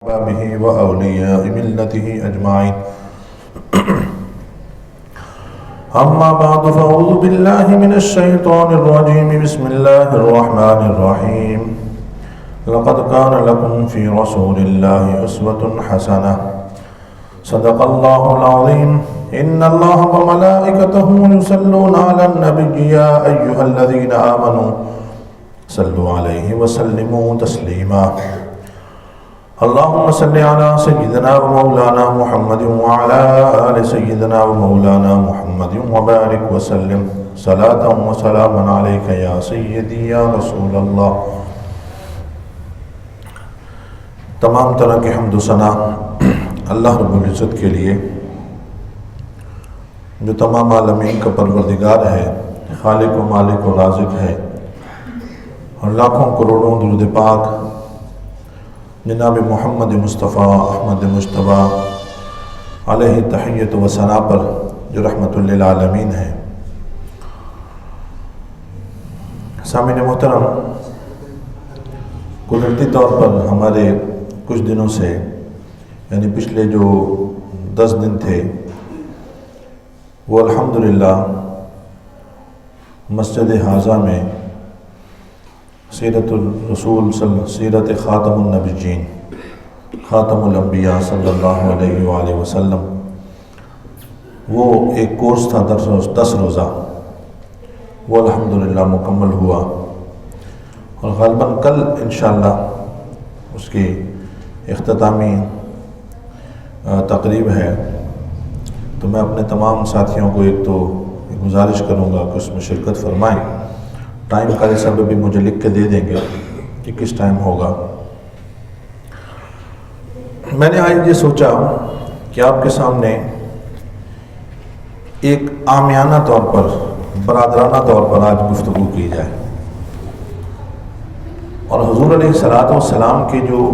به وأولياء ملته أجمعين. أما بعد فأعوذ بالله من الشيطان الرجيم. بسم الله الرحمن الرحيم. لقد كان لكم في رسول الله أسوة حسنة. صدق الله العظيم. إن الله وملائكته يصلون على النبي يا أيها الذين آمنوا صلوا عليه وسلموا تسليما. اللهم صل على سيدنا ومولانا محمد وعلى آل سيدنا ومولانا محمد وبارك وسلم صلاة وسلاما عليك يا سيدي يا رسول اللہ. تمام طرح کی حمد و ثنا اللہ رب العزت کے لیے جو تمام عالمین کا پروردگار ہے، خالق و مالک و رازق ہے، اور لاکھوں کروڑوں درود پاک جناب محمد مصطفیٰ احمد مجتبیٰ علیہ تحیت و ثنا پر جو رحمت للعالمین ہے. سامعین محترم، قدرتی طور پر ہمارے کچھ دنوں سے یعنی پچھلے جو 10 دن تھے وہ الحمدللہ مسجد حاضہ میں سیرت الرسول سیرت خاتم النبیین خاتم الانبیاء صلی اللہ علیہ وآلہ وسلم، وہ ایک کورس تھا 10 روزہ، وہ الحمدللہ مکمل ہوا، اور غالباً کل انشاءاللہ اس کی اختتامی تقریب ہے. تو میں اپنے تمام ساتھیوں کو ایک تو گزارش کروں گا کہ اس میں شرکت فرمائیں. ٹائم کا سب بھی مجھے لکھ کے دے دیں گے کہ کس ٹائم ہوگا. میں نے آج یہ سوچا کہ آپ کے سامنے ایک عامیانہ طور پر، برادرانہ طور پر آج گفتگو کی جائے، اور حضور علیہ الصلوۃ والسلام کے جو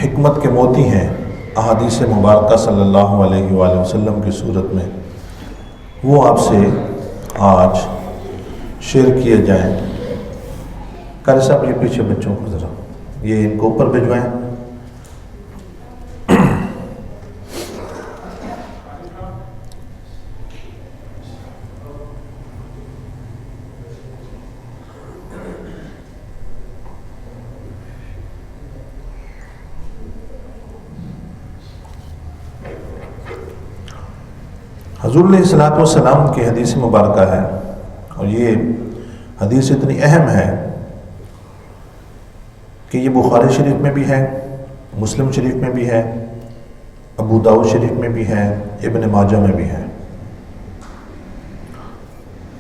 حکمت کے موتی ہیں احادیث مبارکہ صلی اللہ علیہ وآلہ وسلم کی صورت میں، وہ آپ سے آج شیئر کیے جائیں. قاری صاحب یہ پیچھے بچوں کو ذرا یہ ان کو اوپر بھجوائیں. حضور علیہ الصلوۃ والسلام کی حدیث مبارکہ ہے، اور یہ حدیث اتنی اہم ہے کہ یہ بخاری شریف میں بھی ہے، مسلم شریف میں بھی ہے، ابو داؤد شریف میں بھی ہے، ابن ماجہ میں بھی ہے.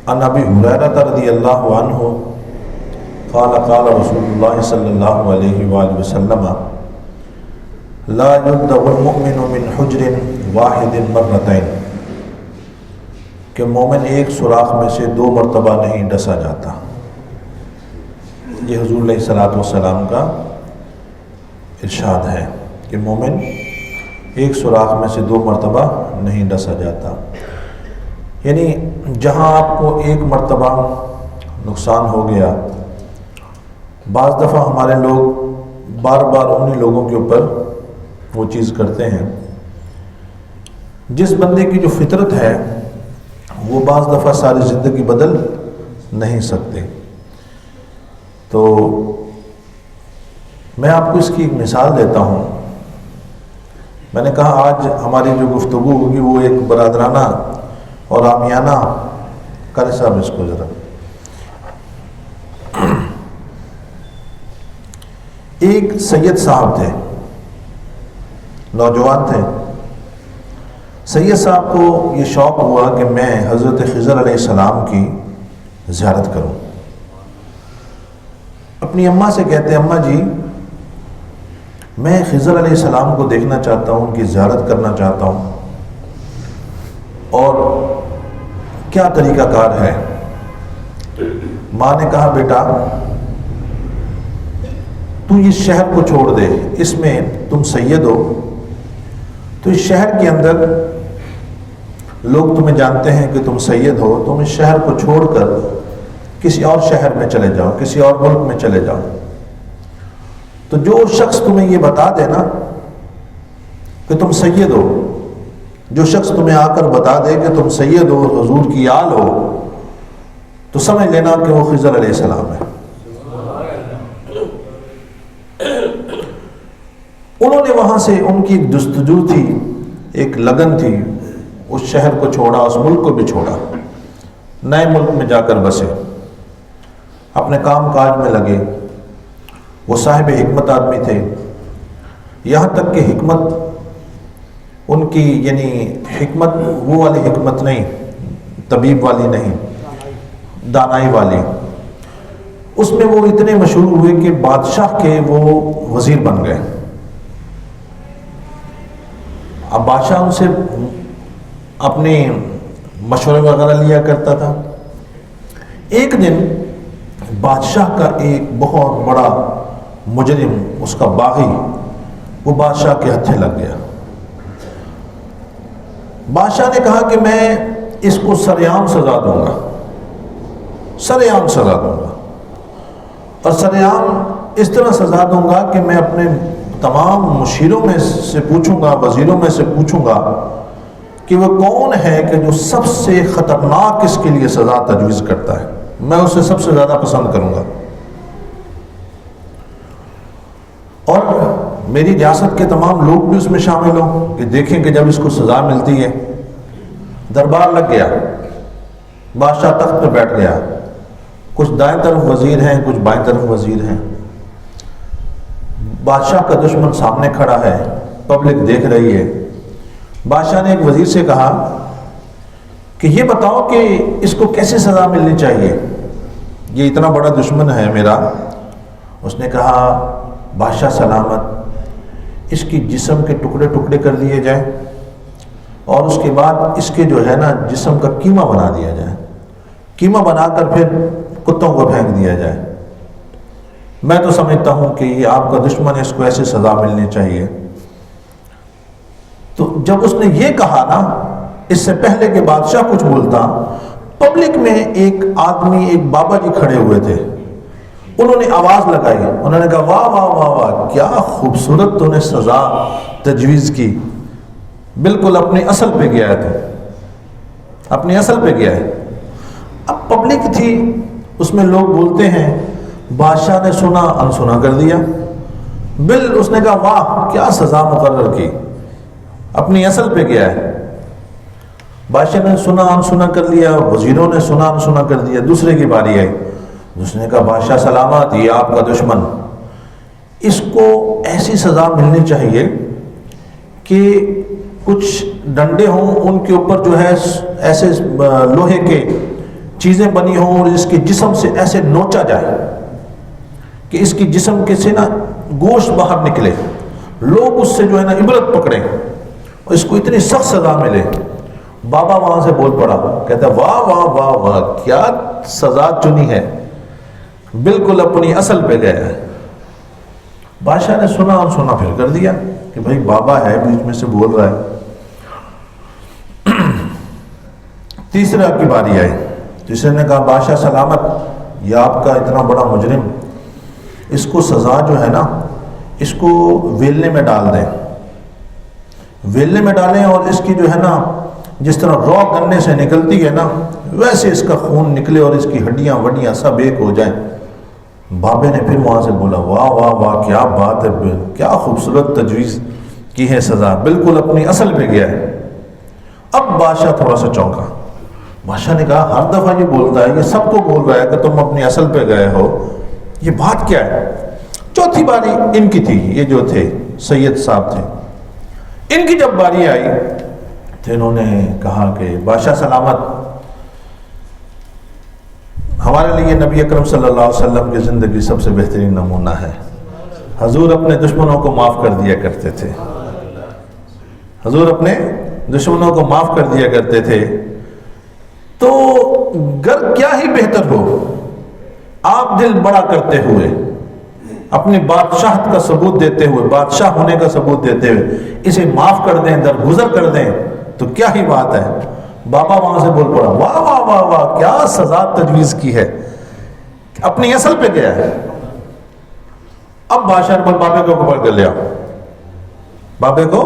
عن ابی ہریرہ رضی اللہ عنہ قال قال رسول اللہ صلی اللہ علیہ وآلہ وسلم لا يلدغ المؤمن من حجر واحد مرتين، کہ مومن ایک سوراخ میں سے 2 مرتبہ نہیں ڈسا جاتا. یہ حضور علیہ الصلوۃ والسلام کا ارشاد ہے کہ مومن ایک سوراخ میں سے 2 مرتبہ نہیں ڈسا جاتا. یعنی جہاں آپ کو ایک مرتبہ نقصان ہو گیا، بعض دفعہ ہمارے لوگ بار بار انہی لوگوں کے اوپر وہ چیز کرتے ہیں. جس بندے کی جو فطرت ہے وہ بعض دفعہ ساری زندگی بدل نہیں سکتے. تو میں آپ کو اس کی ایک مثال دیتا ہوں. میں نے کہا آج ہماری جو گفتگو ہوگی وہ ایک برادرانہ اور عامیانہ. قاری صاحب اس کو ذرا ایک سید صاحب تھے، نوجوان تھے. سید صاحب کو یہ شوق ہوا کہ میں حضرت خضر علیہ السلام کی زیارت کروں. اپنی اماں سے کہتے ہیں اماں جی میں خضر علیہ السلام کو دیکھنا چاہتا ہوں، ان کی زیارت کرنا چاہتا ہوں، اور کیا طریقہ کار ہے؟ ماں نے کہا بیٹا تو اس شہر کو چھوڑ دے، اس میں تم سید ہو، تو اس شہر کے اندر لوگ تمہیں جانتے ہیں کہ تم سید ہو، تم اس شہر کو چھوڑ کر کسی اور شہر میں چلے جاؤ، کسی اور ملک میں چلے جاؤ، تو جو شخص تمہیں یہ بتا دے نا کہ تم سید ہو، جو شخص تمہیں آ کر بتا دے کہ تم سید ہو، حضور کی آل ہو، تو سمجھ لینا کہ وہ خضر علیہ السلام ہے۔ انہوں نے وہاں سے، ان کی ایک جستجو تھی، ایک لگن تھی، اس شہر کو چھوڑا، اس ملک کو بھی چھوڑا، نئے ملک میں جا کر بسے، اپنے کام کاج میں لگے۔ وہ صاحب حکمت آدمی تھے، یہاں تک کہ حکمت ان کی، یعنی حکمت وہ والی حکمت نہیں، طبیب والی نہیں، دانائی والی، اس میں وہ اتنے مشہور ہوئے کہ بادشاہ کے وہ وزیر بن گئے۔ اب بادشاہ ان سے اپنے مشورے وغیرہ لیا کرتا تھا۔ ایک دن بادشاہ کا ایک بہت بڑا مجرم، اس کا باغی، وہ بادشاہ کے ہتھے لگ گیا۔ بادشاہ نے کہا کہ میں اس کو سرعام سزا دوں گا، سرعام سزا دوں گا، اور سرعام اس طرح سزا دوں گا کہ میں اپنے تمام مشیروں میں سے پوچھوں گا، وزیروں میں سے پوچھوں گا کہ وہ کون ہے کہ جو سب سے خطرناک اس کے لیے سزا تجویز کرتا ہے، میں اسے سب سے زیادہ پسند کروں گا، اور میری ریاست کے تمام لوگ بھی اس میں شامل ہوں کہ دیکھیں کہ جب اس کو سزا ملتی ہے۔ دربار لگ گیا، بادشاہ تخت پہ بیٹھ گیا، کچھ دائیں طرف وزیر ہیں، کچھ بائیں طرف وزیر ہیں، بادشاہ کا دشمن سامنے کھڑا ہے، پبلک دیکھ رہی ہے۔ بادشاہ نے ایک وزیر سے کہا کہ یہ بتاؤ کہ اس کو کیسے سزا ملنی چاہیے، یہ اتنا بڑا دشمن ہے میرا۔ اس نے کہا بادشاہ سلامت، اس کی جسم کے ٹکڑے ٹکڑے کر دیے جائیں، اور اس کے بعد اس کے جو ہے نا جسم کا قیمہ بنا دیا جائے، قیمہ بنا کر پھر کتوں کو پھینک دیا جائے۔ میں تو سمجھتا ہوں کہ یہ آپ کا دشمن ہے، اس کو ایسی سزا ملنی چاہیے۔ تو جب اس نے یہ کہا نا، اس سے پہلے کہ بادشاہ کچھ بولتا، پبلک میں ایک آدمی، ایک بابا جی کھڑے ہوئے تھے، انہوں نے آواز لگائی، انہوں نے کہا واہ واہ واہ واہ، کیا خوبصورت تو نے سزا تجویز کی، بالکل اپنی اصل پہ گیا ہے، تو اپنی اصل پہ گیا ہے۔ اب پبلک تھی، اس میں لوگ بولتے ہیں، بادشاہ نے سنا انسنا کر دیا، اس نے کہا واہ کیا سزا مقرر کی، اپنی اصل پہ گیا ہے۔ بادشاہ نے سنا انسنا کر لیا، وزیروں نے سنا انسنا کر دیا۔ دوسرے کی باری آئی، اس نے کہا بادشاہ سلامت، یہ آپ کا دشمن، اس کو ایسی سزا ملنی چاہیے کہ کچھ ڈنڈے ہوں، ان کے اوپر جو ہے ایسے لوہے کے چیزیں بنی ہوں، اور اس کے جسم سے ایسے نوچا جائے کہ اس کی جسم کے سے نا گوشت باہر نکلے، لوگ اس سے جو ہے نا عبرت پکڑیں، اور اس کو اتنی سخت سزا ملے۔ بابا وہاں سے بول پڑا، کہتا واہ واہ واہ واہ، کیا سزا چنی ہے، بالکل اپنی اصل پہ گیا ہے۔ بادشاہ نے سنا اور سنا پھر کر دیا کہ بھائی بابا ہے، بیچ میں سے بول رہا ہے۔ تیسرا کی باری آئی، تیسرے نے کہا بادشاہ سلامت، یہ آپ کا اتنا بڑا مجرم، اس کو سزا جو ہے نا، اس کو ویلنے میں ڈال دیں، ویلنے میں ڈالیں، اور اس کی جو ہے نا جس طرح رو گنے سے نکلتی ہے نا، ویسے اس کا خون نکلے اور اس کی ہڈیاں وڈیاں سب ایک ہو جائیں۔ بابے نے پھر وہاں سے بولا واہ واہ واہ، کیا بات ہے، کیا خوبصورت تجویز کی ہے سزا، بالکل اپنی اصل پہ گیا ہے۔ اب بادشاہ تھوڑا سا چونکا، بادشاہ نے کہا ہر دفعہ یہ بولتا ہے، یہ سب کو بول رہا ہے کہ تم اپنی اصل پہ گئے ہو، یہ بات کیا ہے؟ چوتھی باری ان کی تھی، یہ جو تھے سید صاحب تھے، ان کی جب باری آئی تو انہوں نے کہا کہ بادشاہ سلامت، ہمارے لیے نبی اکرم صلی اللہ علیہ وسلم کی زندگی سب سے بہترین نمونہ ہے، حضور اپنے دشمنوں کو معاف کر دیا کرتے تھے، حضور اپنے دشمنوں کو معاف کر دیا کرتے تھے، تو گر کیا ہی بہتر ہو آپ دل بڑا کرتے ہوئے، اپنی بادشاہت کا ثبوت دیتے ہوئے، بادشاہ ہونے کا ثبوت دیتے ہوئے اسے معاف کر دیں، درگزر کر دیں، تو کیا ہی بات ہے۔ بابا وہاں سے بول پڑا واہ واہ واہ واہ، کیا سزا تجویز کی ہے، اپنی اصل پہ گیا ہے۔ اب بادشاہ نے بابے کو پکڑ کے لیا، بابے کو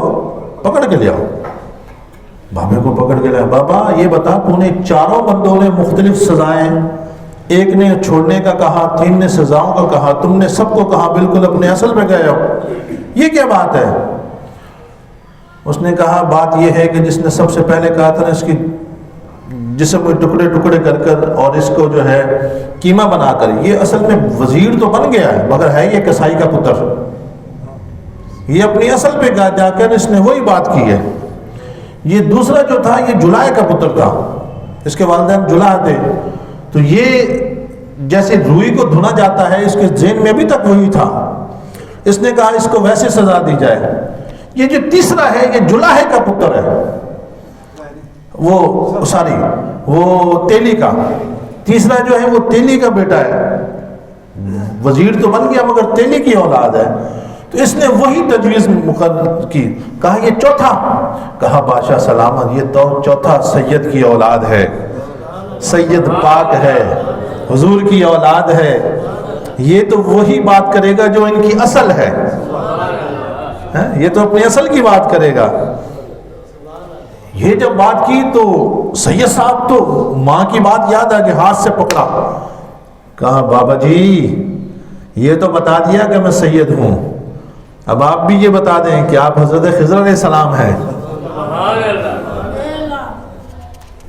پکڑ کے لیا، بابے کو پکڑ کے لیا، بابا یہ بتا تو نے چاروں بندوں نے مختلف سزائیں، ایک نے چھوڑنے کا کہا، 3 نے سزاؤں کا کہا، تم نے سب کو کہا بالکل اپنے اصل پہ گئے ہو، یہ کیا بات ہے؟ اس نے کہا بات یہ ہے کہ جس نے سب سے پہلے کہا تھا نا اس کی جسم کو ٹکڑے ٹکڑے کر کر اور اس کو جو ہے قیمہ بنا کر، یہ اصل میں وزیر تو بن گیا ہے مگر ہے یہ کسائی کا پتر، یہ اپنی اصل پہ جا کر اس نے وہی بات کی ہے۔ یہ دوسرا جو تھا یہ جلائے کا پتر تھا، اس کے والدین جلا تھے، تو یہ جیسے روئی کو دھنا جاتا ہے اس کے ذہن میں ابھی تک وہی تھا، اس نے کہا اس کو ویسے سزا دی جائے۔ یہ جو تیسرا ہے یہ جلاہے کا پتر ہے، وہ تیلی کا، تیسرا جو ہے وہ تیلی کا بیٹا ہے، وزیر تو بن گیا مگر تیلی کی اولاد ہے، تو اس نے وہی تجویز مقرر کی، کہا یہ چوتھا، کہا بادشاہ سلامت یہ تو چوتھا سید کی اولاد ہے، سید پاک ہے، حضور کی اولاد ہے، یہ تو وہی بات کرے گا جو ان کی اصل ہے، یہ تو اپنی اصل کی بات کرے گا۔ یہ جب بات کی تو سید صاحب تو ماں کی بات یاد آ کے ہاتھ سے پکڑا، کہا بابا جی یہ تو بتا دیا کہ میں سید ہوں، اب آپ بھی یہ بتا دیں کہ آپ حضرت خضر علیہ السلام ہیں،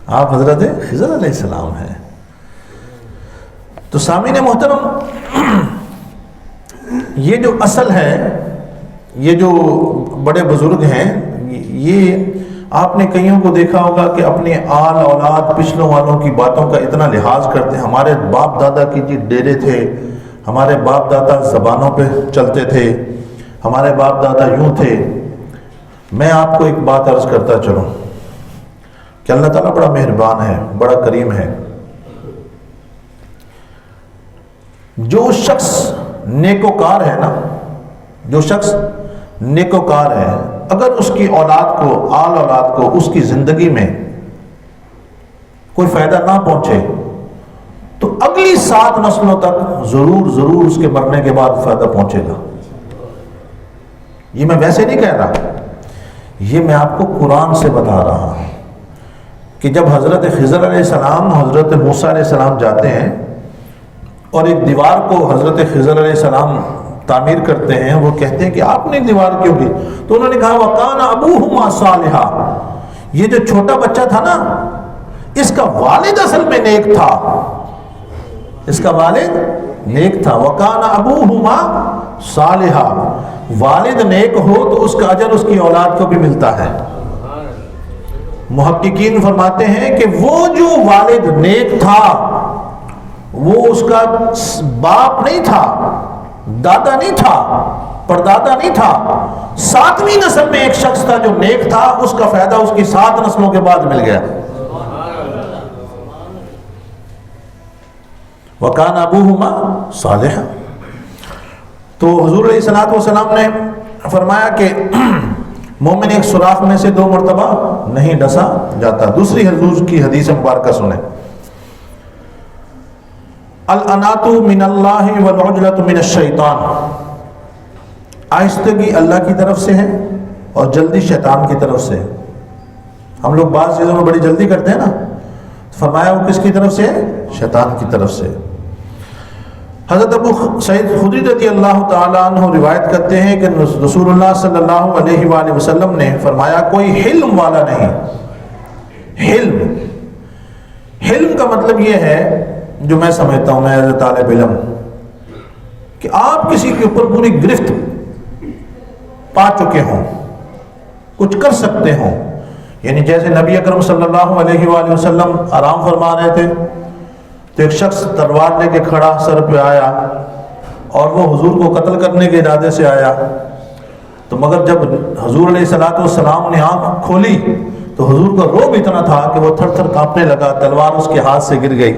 آپ حضرت خضر علیہ السلام ہیں۔ تو سامعین محترم، یہ جو اصل ہے، یہ جو بڑے بزرگ ہیں، یہ آپ نے کئیوں کو دیکھا ہوگا کہ اپنے آل اولاد پچھلوں والوں کی باتوں کا اتنا لحاظ کرتے ہیں۔ ہمارے باپ دادا کی جی ڈیرے تھے، ہمارے باپ دادا زبانوں پہ چلتے تھے، ہمارے باپ دادا یوں تھے۔ میں آپ کو ایک بات عرض کرتا چلوں کہ اللہ تعالیٰ بڑا مہربان ہے، بڑا کریم ہے۔ جو شخص نیکوکار ہے نا، جو شخص نیکوکار ہے، اگر اس کی اولاد کو، آل اولاد کو اس کی زندگی میں کوئی فائدہ نہ پہنچے تو اگلی 7 نسلوں تک ضرور اس کے مرنے کے بعد فائدہ پہنچے گا۔ یہ میں ویسے نہیں کہہ رہا، یہ میں آپ کو قرآن سے بتا رہا ہوں کہ جب حضرت خضر علیہ السلام حضرت موسیٰ علیہ السلام جاتے ہیں اور ایک دیوار کو حضرت خضر علیہ السلام تعمیر کرتے ہیں، وہ کہتے ہیں کہ آپ نے دیوار کیوں کی؟ تو انہوں نے کہا وَقَانَ أَبُوهُمَا صَالِحًا، یہ جو چھوٹا بچہ تھا نا اس کا والد اصل میں نیک تھا، اس کا والد نیک تھا۔ وَقَانَ أَبُوهُمَا صَالِحًا، والد نیک ہو تو اس کا اجر اس کی اولاد کو بھی ملتا ہے۔ محققین فرماتے ہیں کہ وہ جو والد نیک تھا وہ اس کا باپ نہیں تھا، دادا نہیں تھا، پردادا نہیں تھا، 7ویں نسل میں ایک شخص تھا جو نیک تھا، اس کا فائدہ اس کی 7 نسلوں کے بعد مل گیا۔ وَكَانَ أَبُوهُمَا صَالِحًا۔ تو حضور علیہ الصلوٰۃ والسلام نے فرمایا کہ مومن ایک سوراخ میں سے 2 مرتبہ نہیں ڈسا جاتا۔ دوسری حضور کی حدیث مبارکہ سنیں، الانات من اللہ والعجلۃ من الشیطان، آہستگی اللہ کی طرف سے ہے اور جلدی شیطان کی طرف سے۔ ہم لوگ بعض چیزوں میں بڑی جلدی کرتے ہیں نا، فرمایا وہ کس کی طرف سے ہے؟ شیطان کی طرف سے۔ حضرت ابو سعید خدری رضی اللہ تعالیٰ عنہ روایت کرتے ہیں کہ رسول اللہ صلی اللہ علیہ وآلہ وسلم نے فرمایا کوئی حلم والا نہیں۔ حلم کا مطلب یہ ہے، جو میں سمجھتا ہوں، میں ایز اے طالب علم، کہ آپ کسی کے اوپر پوری گرفت پا چکے ہوں، کچھ کر سکتے ہوں۔ یعنی جیسے نبی اکرم صلی اللہ علیہ وآلہ وسلم آرام فرما رہے تھے تو ایک شخص تلوار لے کے کھڑا سر پہ آیا اور وہ حضور کو قتل کرنے کے ارادے سے آیا، تو مگر جب حضور علیہ الصلوۃ والسلام نے آنکھ کھولی تو حضور کا رعب اتنا تھا کہ وہ تھر تھر کانپنے لگا، تلوار اس کے ہاتھ سے گر گئی۔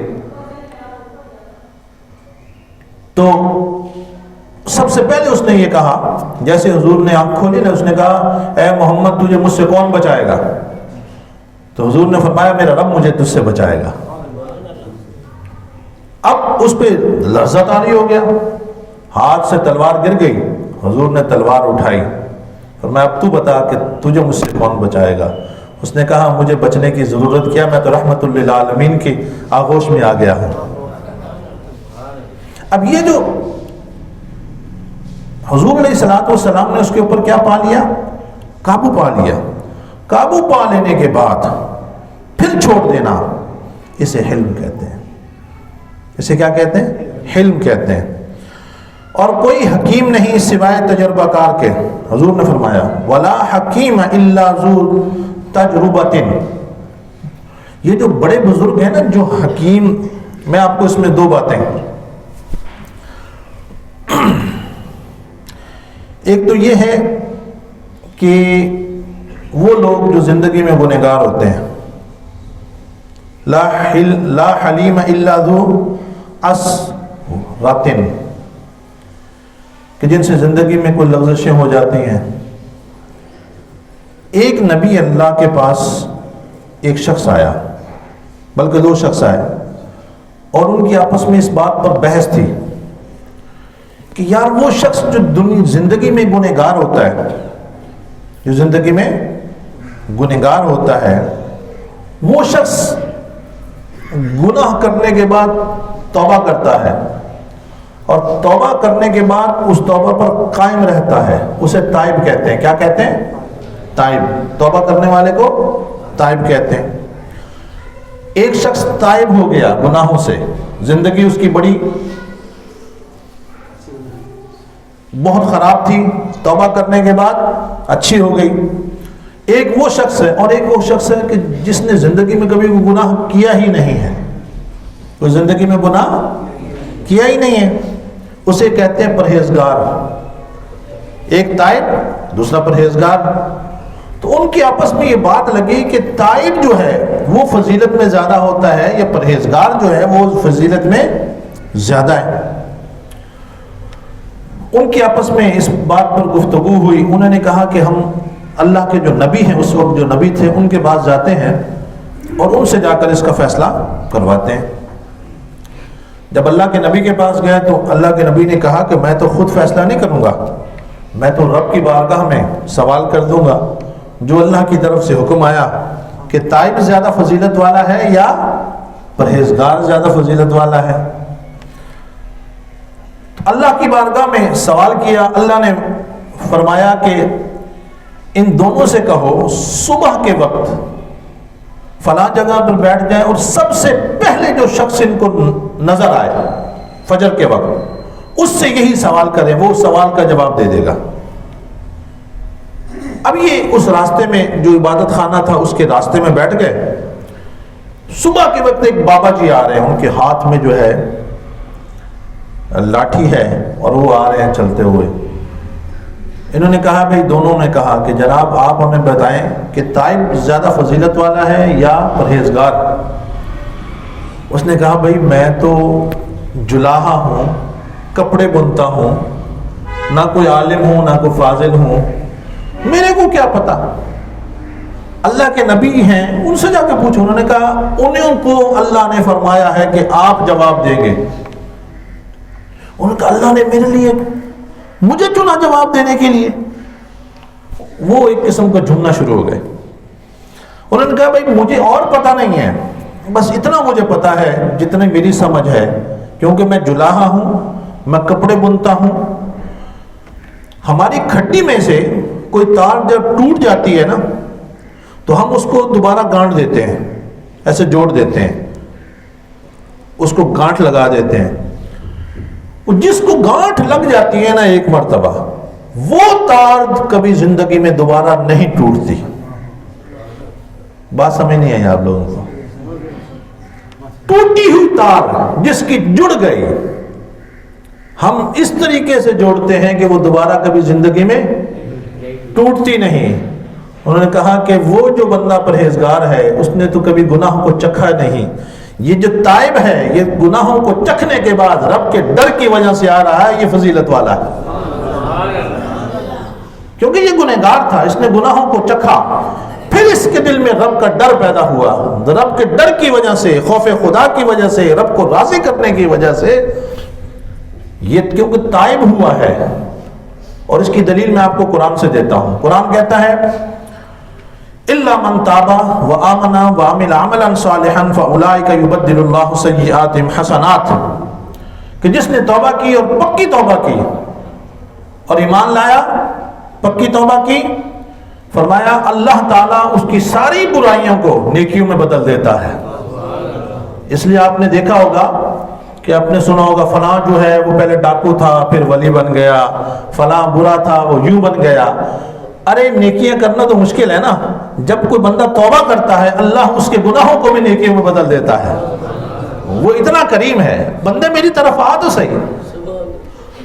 تو سب سے پہلے اس نے یہ کہا، جیسے حضور نے آنکھ کھولی نا، اس نے کہا اے محمد تجھے مجھ سے کون بچائے گا؟ تو حضور نے فرمایا میرا رب مجھے تجھ سے بچائے گا۔ اب اس پہ لرزہ طاری ہو گیا، ہاتھ سے تلوار گر گئی، حضور نے تلوار اٹھائی، فرمایا اب تو بتا کہ تجھے مجھ سے کون بچائے گا؟ اس نے کہا مجھے بچنے کی ضرورت کیا، میں تو رحمت للعالمین کی آغوش میں آ گیا ہوں۔ اب یہ جو حضور علیہ الصلوۃ والسلام نے اس کے اوپر کیا پا لیا؟ قابو پا لیا۔ قابو پا لینے کے بعد پھر چھوڑ دینا، اسے حلم کہتے ہیں۔ اسے کیا کہتے ہیں؟ حلم کہتے ہیں۔ اور کوئی حکیم نہیں سوائے تجربہ کار کے، حضور نے فرمایا وَلَا حَكِيمَ إِلَّا ذُو تَجْرُبَةٍ۔ یہ جو بڑے بزرگ ہیں نا جو حکیم، میں آپ کو اس میں دو باتیں، ایک تو یہ ہے کہ وہ لوگ جو زندگی میں گنہگار ہوتے ہیں، لا حلیم الا ذو عسرۃ، کہ جن سے زندگی میں کوئی لغزشیں ہو جاتی ہیں۔ ایک نبی اللہ کے پاس ایک شخص آیا، بلکہ دو شخص آئے، اور ان کی آپس میں اس بات پر بحث تھی کہ یار وہ شخص جو زندگی میں گنہگار ہوتا ہے، جو زندگی میں گنہگار ہوتا ہے، وہ شخص گناہ کرنے کے بعد توبہ کرتا ہے، اور توبہ کرنے کے بعد اس توبہ پر قائم رہتا ہے، اسے تائب کہتے ہیں۔ کیا کہتے ہیں؟ تائب۔ توبہ کرنے والے کو تائب کہتے ہیں۔ ایک شخص تائب ہو گیا گناہوں سے، زندگی اس کی بڑی بہت خراب تھی، توبہ کرنے کے بعد اچھی ہو گئی۔ ایک وہ شخص ہے، اور ایک وہ شخص ہے کہ جس نے زندگی میں کبھی گناہ کیا ہی نہیں ہے، وہ زندگی میں گناہ کیا ہی نہیں ہے، اسے کہتے ہیں پرہیزگار۔ ایک تائب، دوسرا پرہیزگار۔ تو ان کی آپس میں یہ بات لگی کہ تائب جو ہے وہ فضیلت میں زیادہ ہوتا ہے، یا پرہیزگار جو ہے وہ فضیلت میں زیادہ ہے۔ ان کی آپس میں اس بات پر گفتگو ہوئی۔ انہوں نے کہا کہ ہم اللہ کے جو نبی ہیں، اس وقت جو نبی تھے، ان کے پاس جاتے ہیں اور ان سے جا کر اس کا فیصلہ کرواتے ہیں۔ جب اللہ کے نبی کے پاس گئے تو اللہ کے نبی نے کہا کہ میں تو خود فیصلہ نہیں کروں گا، میں تو رب کی بارگاہ میں سوال کر دوں گا، جو اللہ کی طرف سے حکم آیا کہ تائب زیادہ فضیلت والا ہے یا پرہیزگار زیادہ فضیلت والا ہے۔ اللہ کی بارگاہ میں سوال کیا، اللہ نے فرمایا کہ ان دونوں سے کہو صبح کے وقت فلاں جگہ پر بیٹھ جائیں، اور سب سے پہلے جو شخص ان کو نظر آئے فجر کے وقت اس سے یہی سوال کریں، وہ سوال کا جواب دے دے گا۔ اب یہ اس راستے میں جو عبادت خانہ تھا اس کے راستے میں بیٹھ گئے۔ صبح کے وقت ایک بابا جی آ رہے ہیں، ان کے ہاتھ میں جو ہے لاٹھی ہے، اور وہ آ رہے ہیں چلتے ہوئے۔ انہوں نے کہا بھائی، دونوں نے کہا کہ جناب آپ ہمیں بتائیں کہ تائب زیادہ فضیلت والا ہے یا پرہیزگار؟ اس نے کہا بھائی میں تو جلاحہ ہوں، کپڑے بنتا ہوں، نہ کوئی عالم ہوں نہ کوئی فاضل ہوں، میرے کو کیا پتا، اللہ کے نبی ہیں ان سے جا کے پوچھو۔ انہوں نے کہا انہیں کو اللہ نے فرمایا ہے کہ آپ جواب دیں گے۔ انہوں نے کہا اللہ نے میرے لیے مجھے چنا جواب دینے کے لیے؟ وہ ایک قسم کا جھومنا شروع ہو گئے۔ انہوں نے کہا بھائی مجھے اور پتہ نہیں ہے، بس اتنا مجھے پتا ہے جتنے میری سمجھ ہے، کیونکہ میں جلاحہ ہوں، میں کپڑے بنتا ہوں۔ ہماری کھٹی میں سے کوئی تار جب ٹوٹ جاتی ہے نا تو ہم اس کو دوبارہ گانٹھ دیتے ہیں، ایسے جوڑ دیتے ہیں، اس کو گانٹھ لگا دیتے ہیں۔ جس کو گانٹھ لگ جاتی ہے نا ایک مرتبہ، وہ تار کبھی زندگی میں دوبارہ نہیں ٹوٹتی۔ بات سمجھ نہیں آئی آپ لوگوں کو؟ ٹوٹی ہوئی تار جس کی جڑ گئی، ہم اس طریقے سے جوڑتے ہیں کہ وہ دوبارہ کبھی زندگی میں ٹوٹتی نہیں۔ انہوں نے کہا کہ وہ جو بندہ پرہیزگار ہے اس نے تو کبھی گناہ کو چکھا نہیں، یہ جو تائب ہے یہ گناہوں کو چکھنے کے بعد رب کے ڈر کی وجہ سے آ رہا ہے، یہ فضیلت والا ہے، کیونکہ یہ گنہگار تھا، اس نے گناہوں کو چکھا، پھر اس کے دل میں رب کا ڈر پیدا ہوا، رب کے ڈر کی وجہ سے، خوف خدا کی وجہ سے، رب کو راضی کرنے کی وجہ سے یہ کیونکہ تائب ہوا ہے، اور اس کی دلیل میں آپ کو قرآن سے دیتا ہوں۔ قرآن کہتا ہے الا من تاب وآمن وعمل عملا صالحا فاولئک یبدل اللہ سیئاتہم حسنات، کہ جس نے توبہ کی اور پکی توبہ کی اور ایمان لایا، پکی توبہ کی، فرمایا اللہ تعالیٰ اس کی ساری برائیوں کو نیکیوں میں بدل دیتا ہے۔ اس لیے آپ نے دیکھا ہوگا کہ آپ نے سنا ہوگا فلاں جو ہے وہ پہلے ڈاکو تھا پھر ولی بن گیا، فلاں برا تھا وہ یوں بن گیا۔ ارے نیکیاں کرنا تو مشکل ہے نا، جب کوئی بندہ توبہ کرتا ہے اللہ اس کے گناہوں کو بھی نیکیوں میں بدل دیتا ہے۔ وہ اتنا کریم ہے، بندے میری طرف آ تو صحیح۔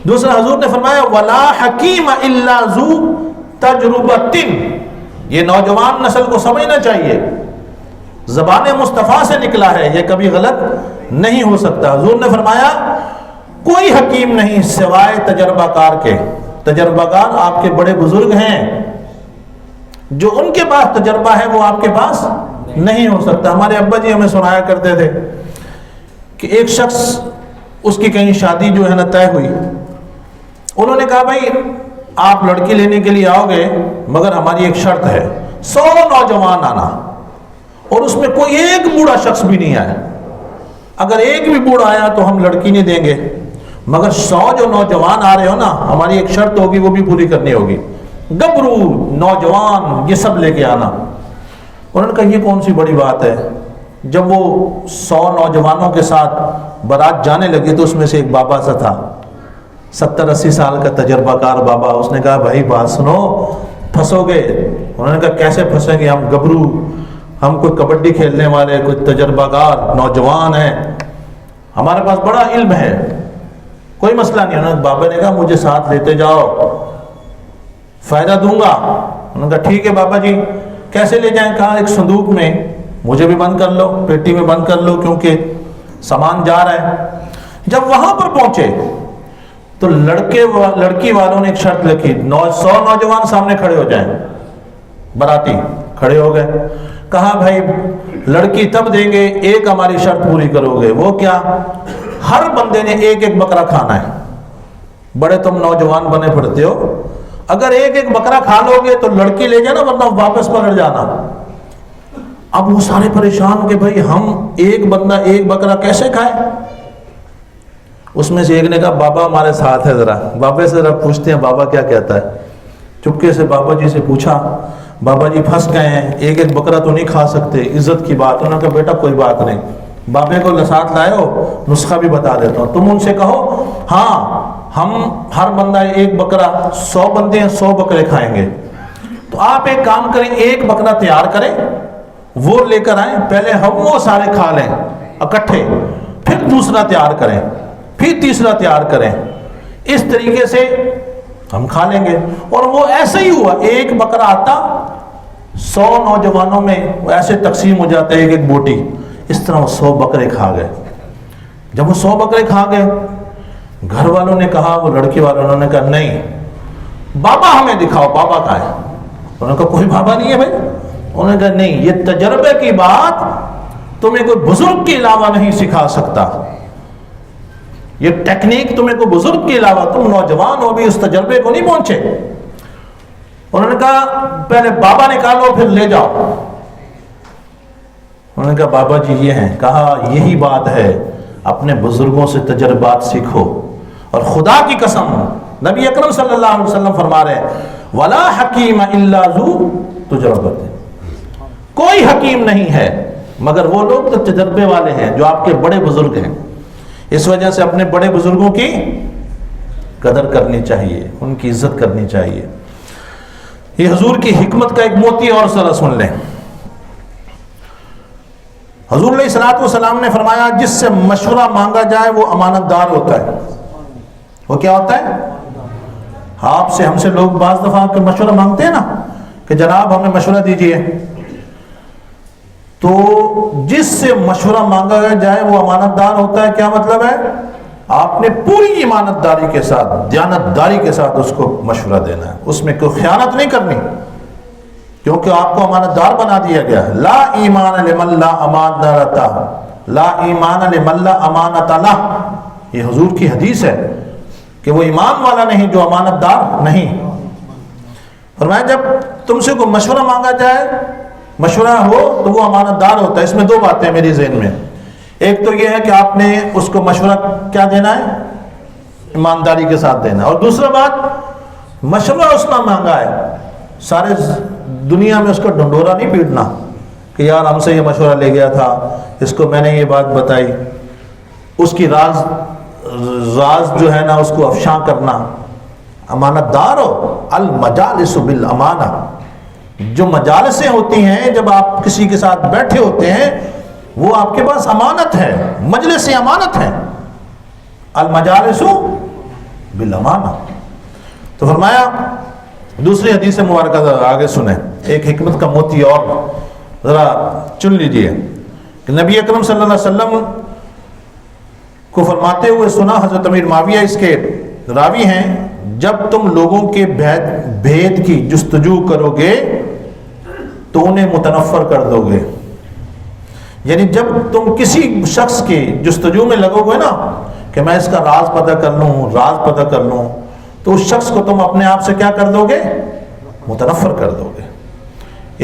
دوسرا حضور نے فرمایا ولا حکیم الا ذو تجربۃ، یہ نوجوان نسل کو سمجھنا چاہیے، زبان مصطفیٰ سے نکلا ہے، یہ کبھی غلط نہیں ہو سکتا۔ حضور نے فرمایا کوئی حکیم نہیں سوائے تجربہ کار کے۔ تجربہ کار آپ کے بڑے بزرگ ہیں، جو ان کے پاس تجربہ ہے وہ آپ کے پاس نہیں ہو سکتا۔ ہمارے ابا جی ہمیں سنایا کرتے تھے کہ ایک شخص اس کی کہیں شادی جو ہے نا طے ہوئی، انہوں نے کہا بھائی آپ لڑکی لینے کے لیے آؤ گے مگر ہماری ایک شرط ہے، 100 نوجوان آنا اور اس میں کوئی ایک بوڑھا شخص بھی نہیں آیا، اگر ایک بھی بوڑھا آیا تو ہم لڑکی نہیں دیں گے، مگر 100 جو نوجوان آ رہے ہو نا ہماری ایک شرط ہوگی وہ بھی پوری کرنی ہوگی، گبرو نوجوان یہ سب لے کے آنا۔ انہوں نے کہا یہ کون سی بڑی بات ہے۔ جب وہ 100 نوجوانوں کے ساتھ بارات جانے لگی تو اس میں سے ایک بابا سا تھا، 70-80 سال کا تجربہ کار بابا، اس نے کہا بھائی بات سنو، پھنسو گے۔ انہوں نے کہا کیسے پھنسیں گے، ہم گبرو، ہم کوئی کبڈی کھیلنے والے، کوئی تجربہ کار نوجوان ہیں، ہمارے پاس بڑا علم ہے، کوئی مسئلہ نہیں۔ انہوں نے بابا نے کہا مجھے ساتھ لیتے جاؤ، فائدہ دوں گا۔ انہوں نے کہا ٹھیک ہے بابا جی، کیسے لے جائیں؟ کہا ایک صندوق میں، مجھے بھی بند کر لو، پیٹی میں بند کر لو کیونکہ سامان جا رہا ہے۔ جب وہاں پر پہنچے تو لڑکی والوں نے ایک شرط لکھی، 100 نوجوان سامنے کھڑے ہو جائیں، باراتی کھڑے ہو گئے۔ کہا بھائی لڑکی تب دیں گے ایک ہماری شرط پوری کرو گے۔ وہ کیا؟ ہر بندے نے ایک ایک بکرا کھانا ہے، بڑے تم نوجوان بنے پڑتے ہو، اگر ایک ایک بکرا کھا لو گے تو لڑکی لے جانا ورنہ واپس پلٹ جانا۔ اب وہ سارے پریشان کہ بھائی ہم ایک بندہ ایک بکرا کیسے کھائے؟ اس میں سے ایک نے کہا بابا ہمارے ساتھ ہے، ذرا بابا سے ذرا پوچھتے ہیں بابا کیا کہتا ہے۔ چپکے سے بابا جی سے پوچھا، بابا جی پھنس گئے ہیں، ایک ایک بکرا تو نہیں کھا سکتے، عزت کی بات۔ انہوں نے کہا بیٹا کوئی بات نہیں، بابے کو ساتھ لائے ہو، نسخہ بھی بتا دیتا ہوں، تم ان سے کہو ہاں ہم ہر بندہ ایک بکرا، 100 بندے ہیں 100 بکرے کھائیں گے۔ تو آپ ایک کام کریں، ایک بکرا تیار کریں، وہ لے کر آئیں، پہلے ہم وہ سارے کھا لیں اکٹھے، پھر دوسرا تیار کریں، پھر تیسرا تیار کریں، اس طریقے سے ہم کھا لیں گے۔ اور وہ ایسے ہی ہوا، ایک بکرا آتا 100 نوجوانوں میں ایسے تقسیم ہو جاتا ہے ایک ایک بوٹی، اس طرح وہ 100 بکرے کھا گئے۔ جب وہ 100 بکرے کھا گئے، گھر والوں نے کہا، وہ لڑکی والوں انہوں نے کہا نہیں بابا ہمیں دکھاؤ، بابا کہاں ہے؟ انہوں نے کہا کوئی بابا نہیں ہے بھائی۔ انہوں نے کہا نہیں، یہ تجربے کی بات تمہیں کوئی بزرگ کے علاوہ نہیں سکھا سکتا، یہ ٹیکنیک تمہیں کوئی بزرگ کے علاوہ، تم نوجوان ہو بھی اس تجربے کو نہیں پہنچے۔ انہوں نے کہا پہلے بابا نکالو پھر لے جاؤ۔ انہوں نے کہا بابا جی یہ ہیں۔ کہا یہی بات ہے، اپنے بزرگوں سے تجربات سیکھو۔ اور خدا کی قسم نبی اکرم صلی اللہ علیہ وسلم فرما رہے ہیں ولا حکیم الا ذو تجربۃ، کوئی حکیم نہیں ہے مگر وہ لوگ تو تجربے والے ہیں، جو آپ کے بڑے بزرگ ہیں۔ اس وجہ سے اپنے بڑے بزرگوں کی قدر کرنی چاہیے، ان کی عزت کرنی چاہیے۔ یہ حضور کی حکمت کا ایک موتی اور ذرا سن لیں۔ حضور علیہ الصلوۃ والسلام نے فرمایا جس سے مشورہ مانگا جائے وہ امانت دار ہوتا ہے۔ وہ کیا ہوتا ہے؟ آپ سے، ہم سے لوگ بعض دفعہ کے مشورہ مانگتے ہیں نا کہ جناب ہمیں مشورہ دیجیے، تو جس سے مشورہ مانگا جائے وہ امانت دار ہوتا ہے۔ کیا مطلب ہے؟ آپ نے پوری ایمانت داری کے ساتھ، دیانت داری کے ساتھ اس کو مشورہ دینا ہے، اس میں کوئی خیانت نہیں کرنی، کیونکہ آپ کو امانت دار بنا دیا گیا ہے۔ لا ایمان لمن لا امانت لہ، لا ایمان لمن لا امانت لہ، یہ حضور کی حدیث ہے۔ کہ وہ ایمان والا نہیں جو امانت دار نہیں۔ فرمایا جب تم سے کوئی مشورہ مانگا جائے، مشورہ ہو تو وہ امانت دار ہوتا ہے۔ اس میں دو باتیں میری ذہن میں، ایک تو یہ ہے کہ آپ نے اس کو مشورہ کیا دینا ہے، ایمانداری کے ساتھ دینا، اور دوسرا بات مشورہ اس نے مانگا ہے، سارے دنیا میں اس کا ڈھنڈورا نہیں پیٹنا کہ یار ہم سے یہ مشورہ لے گیا تھا، اس کو میں نے یہ بات بتائی، اس کی راز جو ہے نا اس کو افشاں کرنا۔ امانت دار ہو، المجالس بالامانہ، جو مجالسیں ہوتی ہیں جب آپ کسی کے ساتھ بیٹھے ہوتے ہیں وہ آپ کے پاس امانت ہے، مجلس امانت ہے، المجالس بالامانہ۔ تو فرمایا دوسری حدیث مبارکہ آگے سنیں، ایک حکمت کا موتی اور ذرا چن لیجئے کہ نبی اکرم صلی اللہ علیہ وسلم کو فرماتے ہوئے سنا، حضرت امیر معاویہ اس کے راوی ہیں، جب تم لوگوں کے بھید کی جستجو کرو گے تو انہیں متنفر کر دو گے، یعنی جب تم کسی شخص کی جستجو میں لگو گے نا کہ میں اس کا راز پتہ کر لوں تو اس شخص کو تم اپنے آپ سے کیا کر دو گے، متنفر کر دو گے۔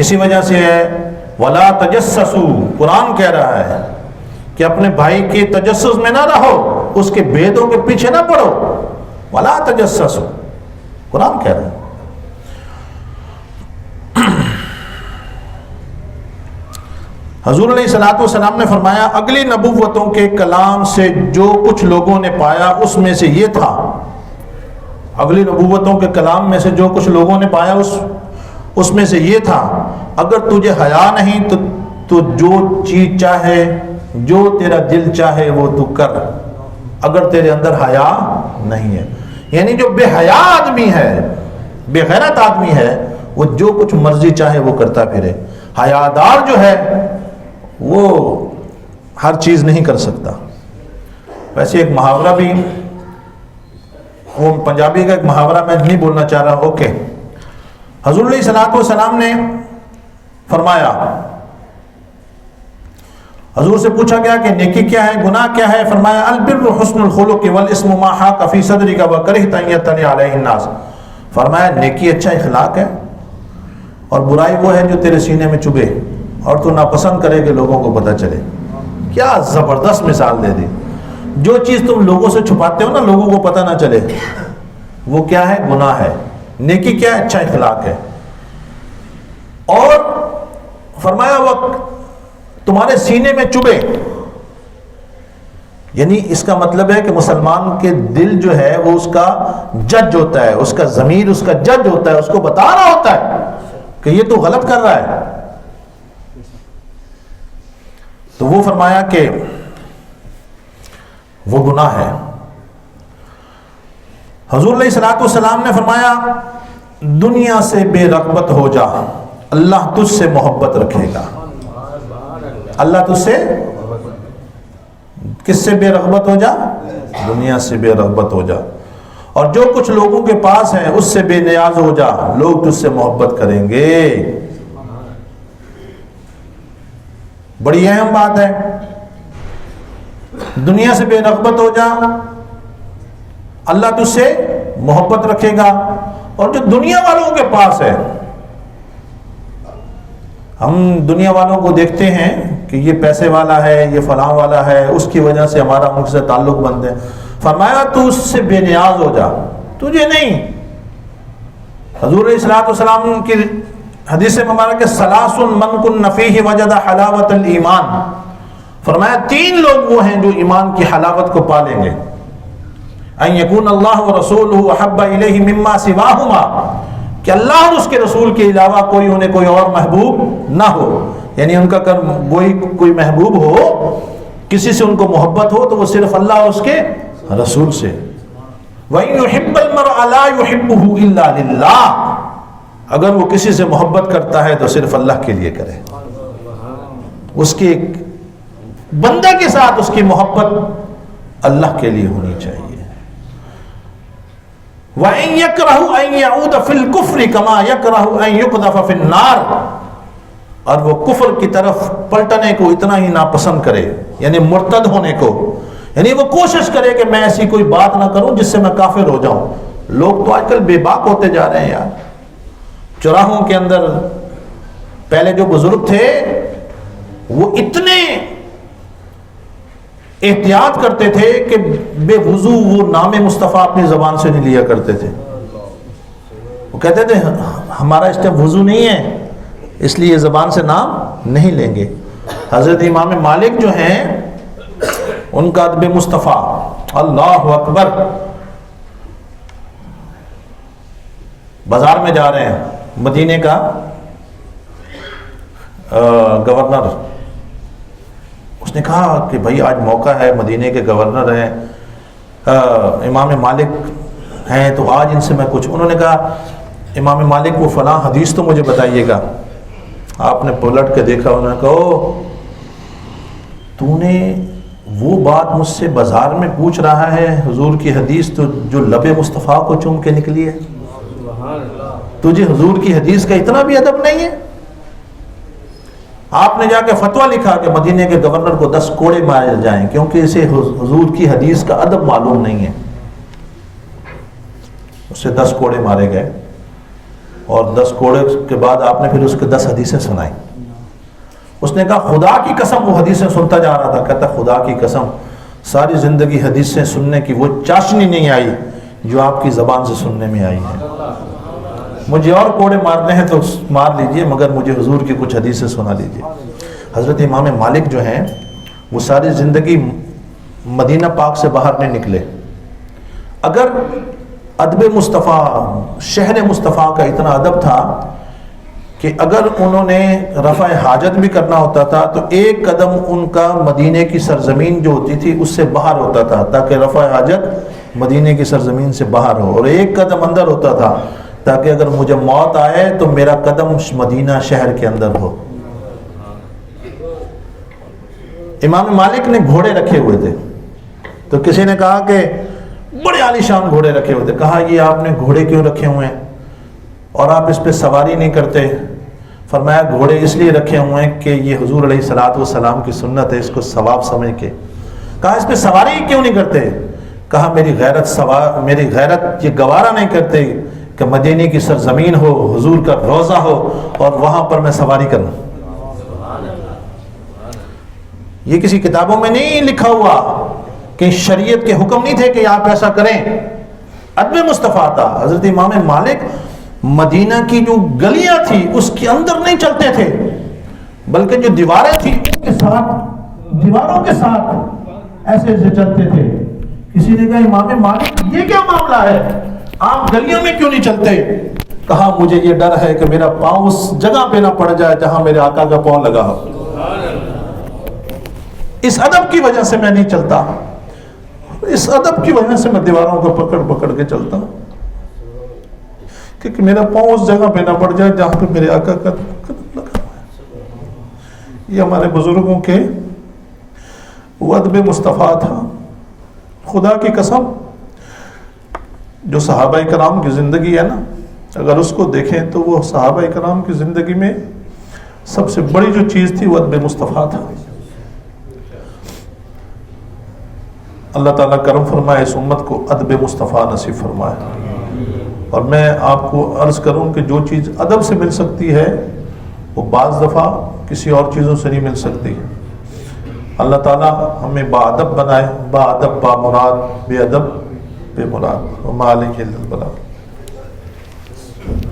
اسی وجہ سے ہے وَلَا تَجَسَّسُوا، قرآن کہہ رہا ہے کہ اپنے بھائی کے تجسس میں نہ رہو، اس کے بھیدوں کے پیچھے نہ پڑو، وَلَا تَجَسَّسُوا، قرآن کہہ رہا ہے۔ حضور علیہ الصلوۃ والسلام نے فرمایا اگلی نبوتوں کے کلام سے جو کچھ لوگوں نے پایا اس میں سے یہ تھا، اگلی نبوتوں کے کلام میں سے جو کچھ لوگوں نے پایا اس میں سے یہ تھا، اگر تجھے حیا نہیں تو جو چیز چاہے، جو تیرا دل چاہے وہ تو کر، اگر تیرے اندر حیا نہیں ہے، یعنی جو بے حیا آدمی ہے، بے غیرت آدمی ہے، وہ جو کچھ مرضی چاہے وہ کرتا پھرے، حیادار جو ہے وہ ہر چیز نہیں کر سکتا۔ ویسے ایک محاورہ بھی، وہ پنجابی کا ایک محاورہ میں نہیں بولنا چاہ رہا، اوکے۔ حضور علیہ الصلوۃ والسلام نے فرمایا، حضور سے پوچھا گیا کہ نیکی کیا ہے، گناہ کیا ہے؟ فرمایا البر حسن الخلق والاسم ما حاک فی صدرک وکرہت ان یطلع علیہ الناس، فرمایا نیکی اچھا اخلاق ہے اور برائی وہ ہے جو تیرے سینے میں چبھے اور تو ناپسند کرے کہ لوگوں کو پتہ چلے۔ کیا زبردست مثال دے دی، جو چیز تم لوگوں سے چھپاتے ہو نا، لوگوں کو پتہ نہ چلے، وہ کیا ہے، گناہ ہے۔ نیکی کیا ہے، اچھا اخلاق ہے۔ اور فرمایا وہ تمہارے سینے میں چبھے، یعنی اس کا مطلب ہے کہ مسلمان کے دل جو ہے وہ اس کا جج ہوتا ہے، اس کا ضمیر اس کا جج ہوتا ہے، اس کو بتا رہا ہوتا ہے کہ یہ تو غلط کر رہا ہے۔ تو وہ فرمایا کہ وہ گناہ ہے۔ حضور علیہ الصلوۃ والسلام نے فرمایا دنیا سے بے رغبت ہو جا، اللہ تجھ سے محبت رکھے گا۔ اللہ تجھ سے کس سے بے رغبت ہو جا؟ دنیا سے بے رغبت ہو جا، اور جو کچھ لوگوں کے پاس ہے اس سے بے نیاز ہو جا، لوگ تجھ سے محبت کریں گے۔ بڑی اہم بات ہے، دنیا سے بے رغبت ہو جا، اللہ تجھ سے محبت رکھے گا۔ اور جو دنیا والوں کے پاس ہے، ہم دنیا والوں کو دیکھتے ہیں کہ یہ پیسے والا ہے، یہ فلاں والا ہے، اس کی وجہ سے ہمارا ان سے تعلق بند ہے۔ فرمایا تو اس سے بے نیاز ہو جا، تجھے نہیں۔ حضور علیہ الصلوۃ والسلام کی حدیث مبارک ثلاث من کن فیہ وجد حلاوت الایمان، فرمایا تین لوگ وہ ہیں جو ایمان کی حلاوت کو پالیں گے۔ ان یکون اللہ ورسولہ احب الیہ مما سواہما، کہ اللہ اور اس کے رسول کے علاوہ انہیں کوئی اور محبوب نہ ہو، یعنی ان کا کوئی محبوب ہو، کسی سے ان کو محبت ہو تو وہ صرف اللہ اور اس کے رسول سے۔ وَإِن يُحِبَّ الْمَرْءَ لَا يُحِبُّهُ إِلَّا لِلَّهِ، اگر وہ کسی سے محبت کرتا ہے تو صرف اللہ کے لیے کرے، اس کے بندہ کے ساتھ اس کی محبت اللہ کے لیے ہونی چاہیے۔ وَإِن يَكْرَهُ أَن يَعُودَ فِي الْكُفْرِ كَمَا يَكْرَهُ أَن يُقْذَفَ فِي النَّارِ، اور وہ کفر کی طرف پلٹنے کو اتنا ہی ناپسند کرے، یعنی مرتد ہونے کو، یعنی وہ کوشش کرے کہ میں ایسی کوئی بات نہ کروں جس سے میں کافر ہو جاؤں. لوگ تو آج کل بے باک ہوتے جا رہے ہیں یار. چوراہوں کے اندر پہلے جو بزرگ تھے وہ اتنے احتیاط کرتے تھے کہ بے وضو وہ نام مصطفیٰ اپنی زبان سے نہیں لیا کرتے تھے. وہ کہتے تھے ہمارا اس ٹائم وضو نہیں ہے اس لیے زبان سے نام نہیں لیں گے. حضرت امام مالک جو ہیں ان کا ادب مصطفیٰ، اللہ اکبر. بازار میں جا رہے ہیں، مدینے کا گورنر، اس نے کہا کہ بھائی آج موقع ہے، مدینے کے گورنر ہیں، امام مالک ہیں، تو آج ان سے میں کچھ. انہوں نے کہا امام مالک وہ فلاں حدیث تو مجھے بتائیے گا. آپ نے پلٹ کے دیکھا، انہوں نے کہا تو نے وہ بات مجھ سے بازار میں پوچھ رہا ہے حضور کی حدیث تو جو لب مصطفیٰ کو چوم کے نکلی ہے. تجھے حضور کی حدیث کا اتنا بھی ادب نہیں ہے. آپ نے جا کے فتویٰ لکھا کہ مدینے کے گورنر کو 10 کوڑے مارے جائیں کیونکہ اسے حضور کی حدیث کا ادب معلوم نہیں ہے. اسے 10 کوڑے مارے گئے اور 10 کوڑے کے بعد آپ نے پھر اس کے 10 حدیثیں سنائی. اس نے کہا خدا کی قسم وہ حدیثیں سنتا جا رہا تھا. کہتا خدا کی قسم ساری زندگی حدیثیں سننے کی وہ چاشنی نہیں آئی جو آپ کی زبان سے سننے میں آئی ہے. مجھے اور کوڑے مارنے ہیں تو مار لیجئے مگر مجھے حضور کی کچھ حدیثیں سنا لیجئے. حضرت امام مالک جو ہیں وہ ساری زندگی مدینہ پاک سے باہر نہیں نکلے. اگر ادب مصطفیٰ، شہر مصطفیٰ کا اتنا ادب تھا کہ اگر انہوں نے رفع حاجت بھی کرنا ہوتا تھا تو ایک قدم ان کا مدینے کی سرزمین جو ہوتی تھی اس سے باہر ہوتا تھا تاکہ رفع حاجت مدینے کی سرزمین سے باہر ہو، اور ایک قدم اندر ہوتا تھا تاکہ اگر مجھے موت آئے تو میرا قدم مدینہ شہر کے اندر ہو. امام مالک نے گھوڑے رکھے ہوئے تھے تو کسی نے کہا کہ بڑے عالی شان گھوڑے رکھے ہوئے تھے. کہا یہ آپ نے گھوڑے کیوں رکھے ہوئے ہیں اور آپ اس پہ سواری نہیں کرتے؟ فرمایا گھوڑے اس لیے رکھے ہوئے ہیں کہ یہ حضور علیہ الصلوۃ والسلام کی سنت ہے، اس کو ثواب سمجھ کے. کہا اس پہ سواری کیوں نہیں کرتے؟ کہا میری غیرت یہ گوارا نہیں کرتے کہ مدینے کی سرزمین ہو، حضور کا روضہ ہو اور وہاں پر میں سواری کروں. یہ کسی کتابوں میں نہیں لکھا ہوا کہ شریعت کے حکم نہیں تھے کہ آپ ایسا کریں. ادب مصطفیٰ تھا. حضرت امام مالک مدینہ کی جو گلیاں تھی اس کے اندر نہیں چلتے تھے بلکہ جو دیواریں تھی ان کے ساتھ، دیواروں کے ساتھ ایسے ایسے چلتے تھے. کسی نے کہا امام مالک یہ کیا معاملہ ہے، آپ گلیوں میں کیوں نہیں چلتے؟ کہا مجھے یہ ڈر ہے کہ میرا پاؤں اس جگہ پہ نہ پڑ جائے جہاں میرے آقا کا پاؤں لگا ہو. اس ادب کی وجہ سے میں نہیں چلتا، اس ادب کی وجہ سے میں دیواروں کو پکڑ پکڑ کے چلتا ہوں کہ میرا پاؤں اس جگہ پہ نہ پڑ جائے جہاں پہ میرے آقا کا قدم لگا ہوا ہے. یہ ہمارے بزرگوں کے وہ ادب مصطفیٰ تھا. خدا کی قسم جو صحابہ کرام کی زندگی ہے نا، اگر اس کو دیکھیں تو وہ صحابہ کرام کی زندگی میں سب سے بڑی جو چیز تھی وہ ادب مصطفیٰ تھا. اللہ تعالیٰ کرم فرمائے اس امت کو ادب مصطفیٰ نصیب فرمائے. اور میں آپ کو عرض کروں کہ جو چیز ادب سے مل سکتی ہے وہ بعض دفعہ کسی اور چیزوں سے نہیں مل سکتی. اللہ تعالیٰ ہمیں با ادب بنائے، با ادب با مراد، بے ادب بے مراد. وما علیہ الا البلاغ.